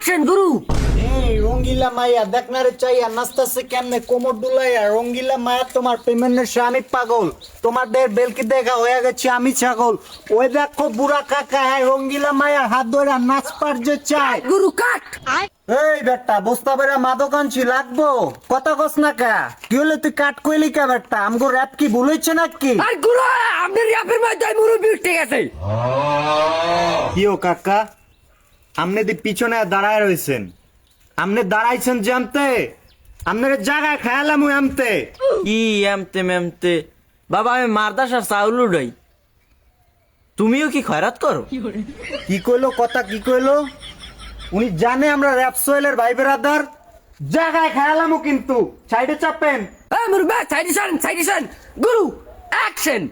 Action গুরু। এই রঙ্গিলা মাইয়া দেখ না রে চাইয়া নাচতেছে কেমনে কোমর দুলাইয়া। রঙ্গিলা মায়া তোমার পেমেন্টের সে আমি পাগল, তোমাদের বেলকি দেখা হয়ে গেছে আমি ছাগল। ওই দেখো বুড়া কাকা, হ্যাঁ রঙ্গিলা মায়ার হাত ধরে নাচ পার যে চাই। গুরু কাট। এই বেটা বস্তা বেড়া মাদক আনছি লাগবো কথা কস না কা? কি হলে তুই কাট কইলি কা বেটা? আমগো র‍্যাপ কি ভুল হইছে নাকি? আর গুরু আপনার র্যাপের মধ্যে মুরব্বি উঠে গেছে। কিও কাকা, আমনে দি পিছনে দাঁড়ায় রইছেন, আমনে দাঁড়াইছেন জানতে আপনার জায়গায় খেয়ালাম ওই আমতে। কি এমতে মেমতে বাবা, আমি মারদাসার চাউল উড়াই, তুমিও কি খয়রাত করো? কি কইলো কথা কি কইলো? উনি জানে আমরা র‍্যাপ সোয়েলের ভাই বেরাদার, জায়গায় খেয়ালামও কিন্তু সাইডে চাপেন। মুরব্বি সাইডিশন গুরু অ্যাকশন।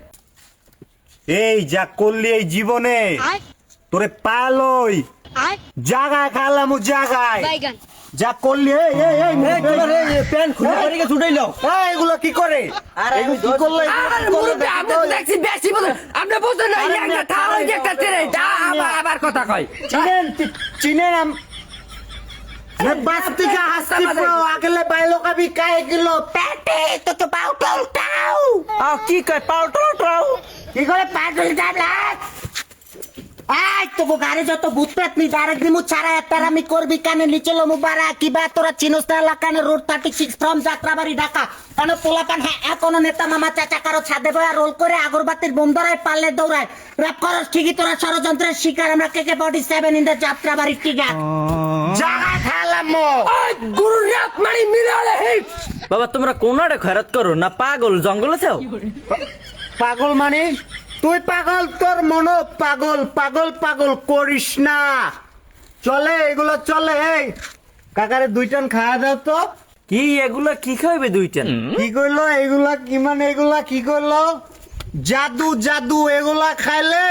এই যা করলি এই জীবনে তোরে পালই জায়গায় খেয়ালামও জায়গায় যা করলি। এই এই এই প্যান্ট খুলে পড়ে গিয়ে ছুটাইলো। এই, এগুলো কি করে? আরে এগুলো কি করলে? আর মুরব্বি আপনি দেখছি বেশি বলেন, আপনি বুঝছেন না একটা ঠাড়া একটা তেরে আবার কথা কয়। চিনেন मैं बस्ती का हस्ती प्रो अगले बैलों का भी कहे किलो पैटे तो पाउटाउ टाउ কি কয় পাউটাও টাও? কি করে পাউটাউ টাউ আই তো গাড়ি যত ভূতপ্রেত নি ডাইরেক্ট দিমু ছাড়া এতারামি করবি কানে নিচে লো মুবারক কি বা তোরা চিনোস না লাকানে রোড 36 ফ্রম যাত্রাবাড়ি ঢাকা কানে পোলাপান হ্যাঁ এখনো নেতা মামা চাচা কারো ছাদে বয়া রোল করে আগরবাতির বোম ধরায় পারলে দৌড়ায় র‍্যাপ করস ঠিকই তোরা ষড়যন্ত্রের শিকার আমরা কেকে 47 ইন দা যাত্রাবাড়ি টিকা জায়গা খেলাম গুরু র্যাপ মানে মিলালে হিট। বাবা তোমরা কোনারে খয়রাত করো না পাগল জঙ্গলে চাও? পাগল মানে তুই পাগল, তোর মন পাগল, পাগল পাগল করিস না। চলে এগুলো চলে। এই কাকারে 2 টান খাওয়া দাও তো। কি এগুলা কি খাইবে 2টা? কি কইলো এগুলা? কি মানে এগুলা কি কইলো? জাদু জাদু এগুলা খাইলে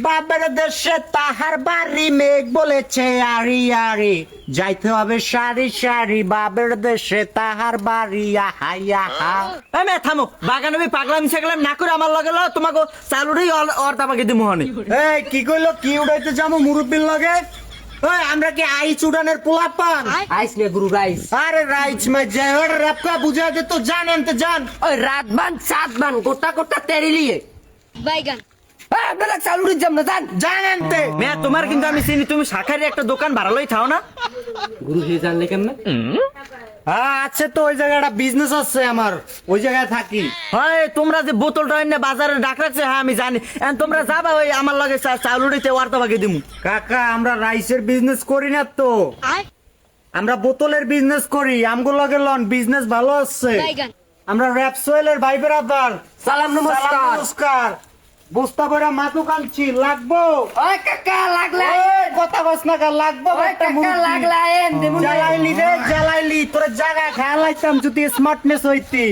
বাবার দেশে তাহার বাড়ি মেঘ বলেছে আরি আরি যাইতে হবে সারি সারি বাবার দেশে তাহার বাড়ি আহাইয়া হা। আমি থামো, বাগানে আমি পাগলামি ছাগলাম না করে আমার লগে লও, তোমাকে চালুটাই অর্ধ আমাকে দিমু হনি। এই কি কইলো? কি উড়াইতে যাবো মুরব্বির লগে? ওই আমরা কি আইস উড়ানের পোলাপান? আইস নে গুরু রাইস। আরে রাইস মা যায় ওর রাপকা বুঝা দে তো জানেন তো জান। ওই রাত বান সাত বান গোটা গোটা তেরি লিয়ে বাইগান আপনারা চালুরি যাম না জান জানেন তে মেয়া তোমার কিন্তু আমি চিনি, তুমি শাখারি একটা দোকান ভাড়ালই থাও না? গুরু হে জানলে কেমনে? হ্যাঁ আছে তো, ওই জায়গায় একটা বিজনেস আছে আমার, ওই জায়গায় থাকি। হয় তোমরা যে বোতলটা এনে বাজারে ডাক রাখছে, হ্যাঁ আমি জানি। এখন তোমরা যাবা ওই আমার লগে চাউল উড়িতে অর্ধ ভাগে দিমু। কাকা আমরা রাইসের বিজনেস করি না তো, আমরা বোতলের বিজনেস করি। আমগো লগে লন বিজনেস ভালো আছে। বাইগান আমরা র‍্যাপ সোয়েলের ভাই বেরাদার, সালাম নমস্কার। নমস্কার। বস্তা ভরা মাদক আনছি লাগবো। ওই কাকা লাগলা এই, কথা বস না কা লাগবো। ওই একটা কাকা মুরগি। লাগলা এন দেমু জ্বালাইলি রে জ্বালাইলি, তোর জায়গায় খেয়াল আইতাম যদি স্মার্টনেস হইতি।